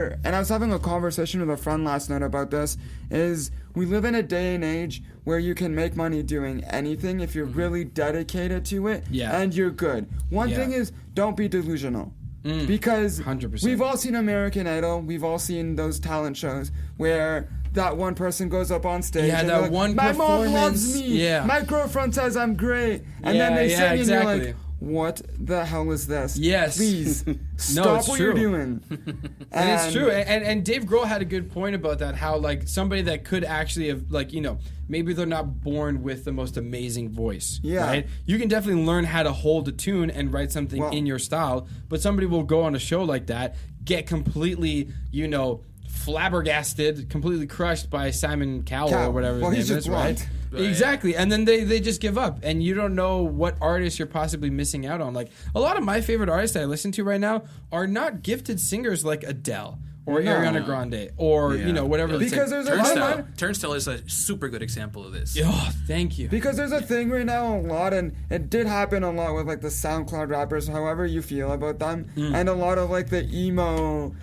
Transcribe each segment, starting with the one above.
and I was having a conversation with a friend last night about this, is we live in a day and age where you can make money doing anything if you're really dedicated to it, and you're good. One thing is, don't be delusional. Because 100%. We've all seen American Idol, we've all seen those talent shows where that one person goes up on stage and that like, one my performance. mom loves me, my girlfriend says I'm great, and then they sing and you're like, what the hell is this? Yes. Please, stop what you're doing. And it's true. And Dave Grohl had a good point about that, how, like, somebody that could actually have, like, you know, maybe they're not born with the most amazing voice, right? You can definitely learn how to hold a tune and write something in your style, but somebody will go on a show like that, get completely, you know, flabbergasted, completely crushed by Simon Cowell or whatever his name is, right? Exactly. And then they just give up, and you don't know what artists you're possibly missing out on. Like, a lot of my favorite artists that I listen to right now are not gifted singers like Adele or Ariana Grande or you know, whatever. Because there's Turnstile is a super good example of this. Oh, thank you. Because there's a thing right now a lot, and it did happen a lot with like the SoundCloud rappers, however you feel about them, and a lot of like the emo.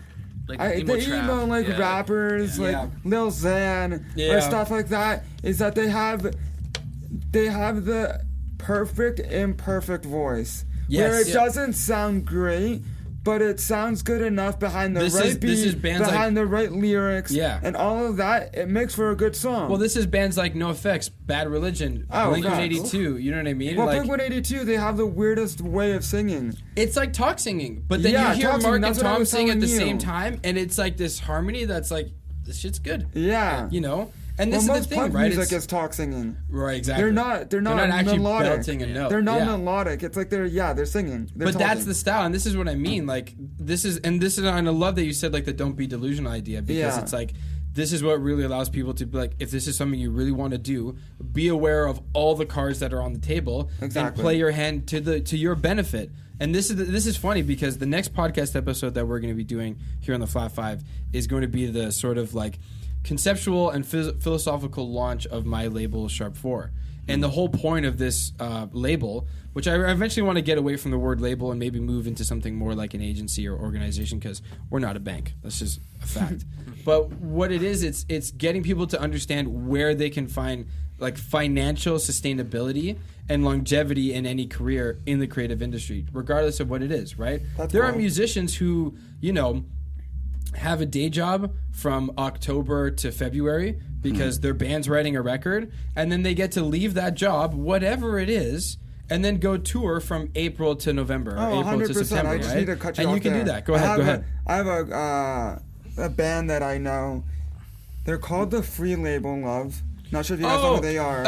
Like emo rappers like Lil Xan or stuff like that, is that they have the perfect imperfect voice where it doesn't sound great, but it sounds good enough behind the right beat, behind the right lyrics, and all of that. It makes for a good song. Well, this is bands like NoFX, Bad Religion, Blink-182. You know what I mean? Well, like, Blink-182, they have the weirdest way of singing. It's like talk singing, but then you hear Mark and Tom sing at the same time, and it's like this harmony that's like, this shit's good. Yeah. You know? And this is the thing, right? Music is talk singing. Right, exactly. They're not actually melodic. belting a note. They're not melodic. It's like they're singing. They're talking. That's the style, and this is what I mean. Like, and I love that you said like the don't be delusional idea, because it's like, this is what really allows people to be like, if this is something you really want to do, be aware of all the cards that are on the table and play your hand to your benefit. And this is funny, because the next podcast episode that we're going to be doing here on the Flat Five is going to be the sort of like conceptual and philosophical launch of my label Sharp 4. And the whole point of this label, which I eventually want to get away from the word label and maybe move into something more like an agency or organization, because we're not a bank. That's just a fact. But what it is, it's getting people to understand where they can find like financial sustainability and longevity in any career in the creative industry, regardless of what it is, right? There are musicians who, you know, have a day job from October to February because their band's writing a record, and then they get to leave that job, whatever it is, and then go tour from April to November, or April 100%. To September, I just need to cut you off. And you can do that. Go ahead. I have a band that I know. They're called the Free Label Love. Not sure if you guys know who they are.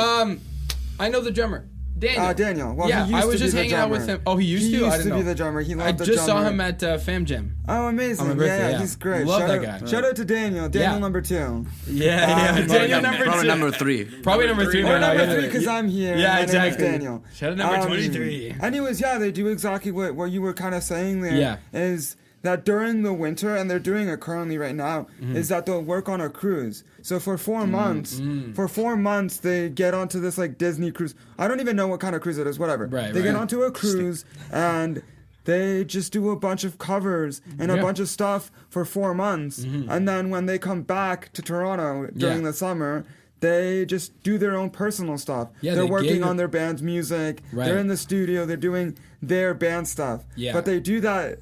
I know the drummer. Daniel. Well, yeah, he used I was to just be hanging out with him. Oh, he used to? He I used didn't to be know. the drummer. He loved the drummer. I just saw him at Fam Jam. Oh, amazing. Yeah, he's great. Love that guy. Shout out to Daniel. Daniel number 2. Yeah. Daniel number 2. Probably number 3. Probably number 3. Or number 3 because I'm here. Yeah, my exactly. name is Daniel. Shout out number 23. Anyways, they do exactly what you were kind of saying there. Yeah. Is that during the winter, and they're doing it currently right now, is that they'll work on a cruise. So for 4 months, they get onto this like Disney cruise. I don't even know what kind of cruise it is, whatever. They get onto a cruise and they just do a bunch of covers and a bunch of stuff for 4 months. And then when they come back to Toronto during the summer, they just do their own personal stuff. They're working on their band's music. They're in the studio. They're doing their band stuff. But they do that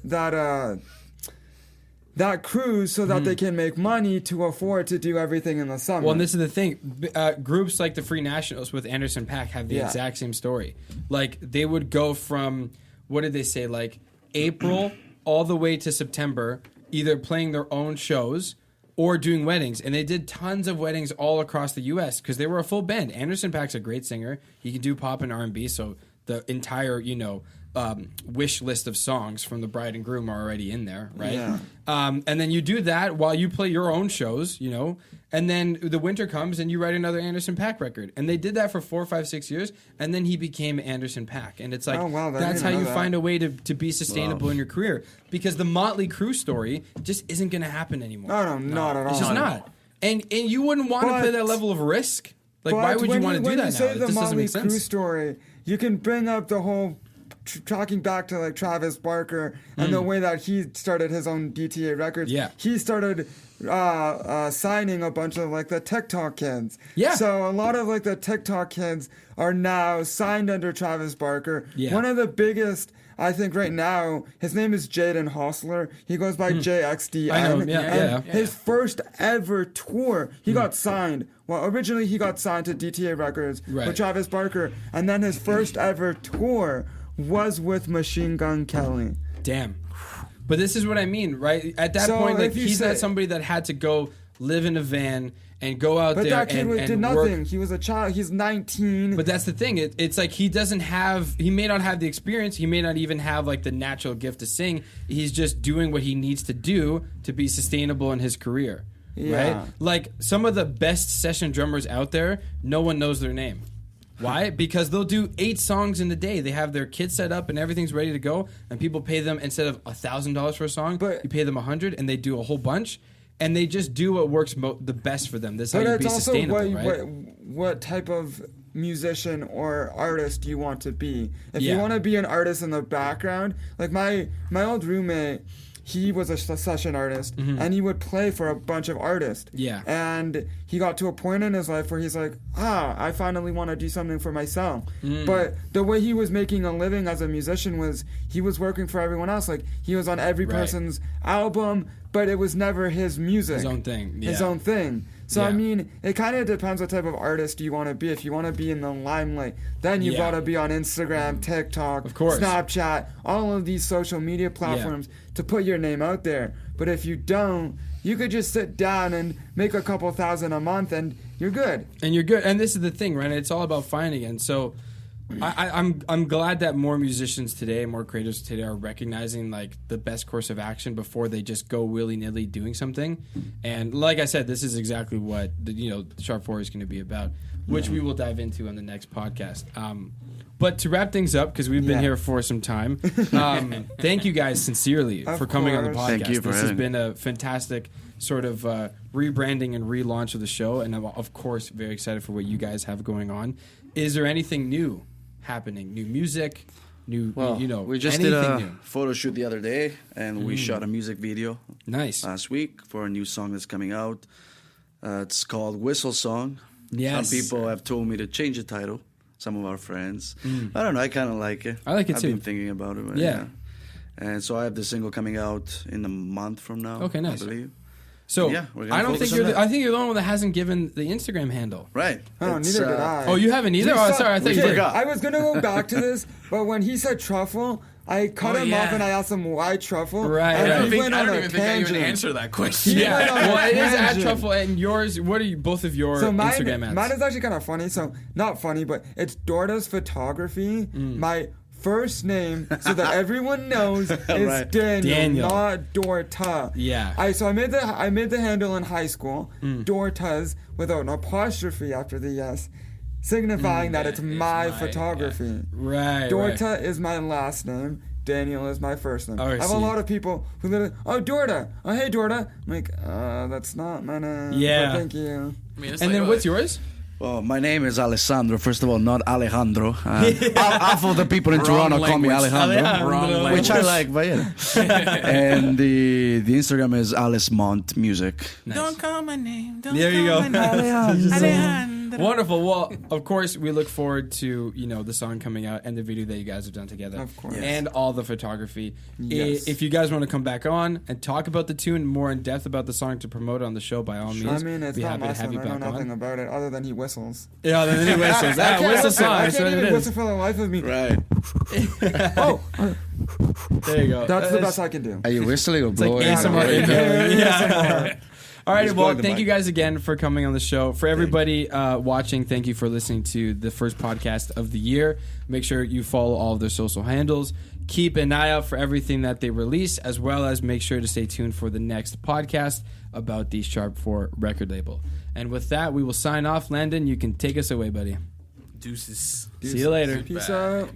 cruise so that they can make money to afford to do everything in the summer. Well, and this is the thing. Groups like the Free Nationals with Anderson .Paak have the exact same story. Like, they would go from, what did they say, like April all the way to September, either playing their own shows or doing weddings. And they did tons of weddings all across the U.S. because they were a full band. Anderson .Paak's a great singer. He can do pop and R&B, so the entire, wish list of songs from the bride and groom are already in there, right? Yeah. And then you do that while you play your own shows, and then the winter comes and you write another Anderson .Paak record. And they did that for 4, 5, 6 years, and then he became Anderson .Paak. And it's like, that's how you find a way to be sustainable in your career. Because the Motley Crue story just isn't going to happen anymore. No, not at all. It's just not. And you wouldn't want to play that level of risk. Like, why would you want to do that now? When you say the Motley Crue story, you can bring up the whole tracking back to like Travis Barker and the way that he started his own DTA Records. Yeah. He started signing a bunch of like the TikTok kids. Yeah. So a lot of like the TikTok kids are now signed under Travis Barker. Yeah. One of the biggest, I think right now, his name is Jaden Hostler. He goes by JXDN. I know him, yeah, and yeah. his first ever tour, he got signed. Well, originally he got signed to DTA Records with Travis Barker, and then his first ever tour was with Machine Gun Kelly. Damn. But this is what I mean, right? At that point, like he's not somebody that had to go live in a van and go out there and But that kid did nothing. He was a child. He's 19. But that's the thing. It's like he may not have the experience. He may not even have like the natural gift to sing. He's just doing what he needs to do to be sustainable in his career. Yeah. Right? Like some of the best session drummers out there, no one knows their name. Why? Because they'll do 8 songs in a day. They have their kit set up and everything's ready to go, and people pay them instead of $1,000 for a song, you pay them $100, and they do a whole bunch, and they just do what works the best for them. This is how you be sustainable, right? What type of musician or artist you want to be. If you want to be an artist in the background, like my old roommate. He was a session artist, and he would play for a bunch of artists. Yeah. And he got to a point in his life where he's like, I finally want to do something for myself. But the way he was making a living as a musician was he was working for everyone else. Like, he was on every person's album, but it was never his music. His own thing. Yeah. His own thing. So, I mean, it kind of depends what type of artist you want to be. If you want to be in the limelight, then you've got to be on Instagram, TikTok, of course, Snapchat, all of these social media platforms to put your name out there. But if you don't, you could just sit down and make a couple $1,000 a month and you're good. And you're good. And this is the thing, right? It's all about finding it. And so I'm glad that more musicians today, more creators today are recognizing like the best course of action before they just go willy-nilly doing something. And like I said, this is exactly what the Sharp 4 is going to be about, which we will dive into on the next podcast. But to wrap things up, because we've been here for some time, thank you guys sincerely for coming on the podcast. Thank you for this has been a fantastic sort of rebranding and relaunch of the show, and I'm of course very excited for what you guys have going on. Is there anything new happening? New music? We just did a photo shoot the other day, and we shot a music video last week for a new song that's coming out. It's called Whistle Song. Yes. Some people have told me to change the title. Some of our friends. I don't know. I kind of like it. I like it too. I've been thinking about it. Yeah. And so I have the single coming out in a month from now. Okay, nice. I believe. So I don't think I think you're the only one that hasn't given the Instagram handle. Right. Oh, neither did I. Oh, you haven't either? Oh, sorry. I thought you forgot. I was gonna go back to this, but when he said truffle, I cut him off and I asked him why truffle. Right. I don't even think I even answer that question. Yeah. Well, it is at truffle, and yours. What are you? Both of your Instagram ads? Mine is actually kind of funny. So not funny, but it's Dorta's Photography. My first name, so that everyone knows, is Daniel, not Dorta. Yeah. I made the handle in high school, Dorta's, without an apostrophe after the S, signifying that it's my photography. Yeah. Right. Dorta is my last name. Daniel is my first name. I have a lot of people who literally, Dorta. Oh, hey, Dorta. I'm like, that's not my name. Yeah. Thank you. I mean, and then what's yours? Well, my name is Alessandro. First of all, not Alejandro. Half of the people in Toronto call me Alejandro. Wrong language. Which I like, but yeah. And the Instagram is Alice Mont Music. Nice. Don't call my name. There you go. Alejandro. Wonderful. Well, of course, we look forward to the song coming out and the video that you guys have done together. Of course. And all the photography. Yes. If you guys want to come back on and talk about the tune more in depth about the song to promote it on the show, by all means, I mean, it's not my song. I know nothing about it other than he whistles. Yeah, then he whistles. Whistle song. I can't even whistle for the life of me. Right. There you go. That's the best I can do. Are you whistling or blowing? It's like ASMR. Yeah. All right, well, thank you guys again for coming on the show. For everybody watching, thank you for listening to the first podcast of the year. Make sure you follow all of their social handles. Keep an eye out for everything that they release, as well as make sure to stay tuned for the next podcast about the Sharp 4 record label. And with that, we will sign off. Landon, you can take us away, buddy. Deuces. See you later. Peace out.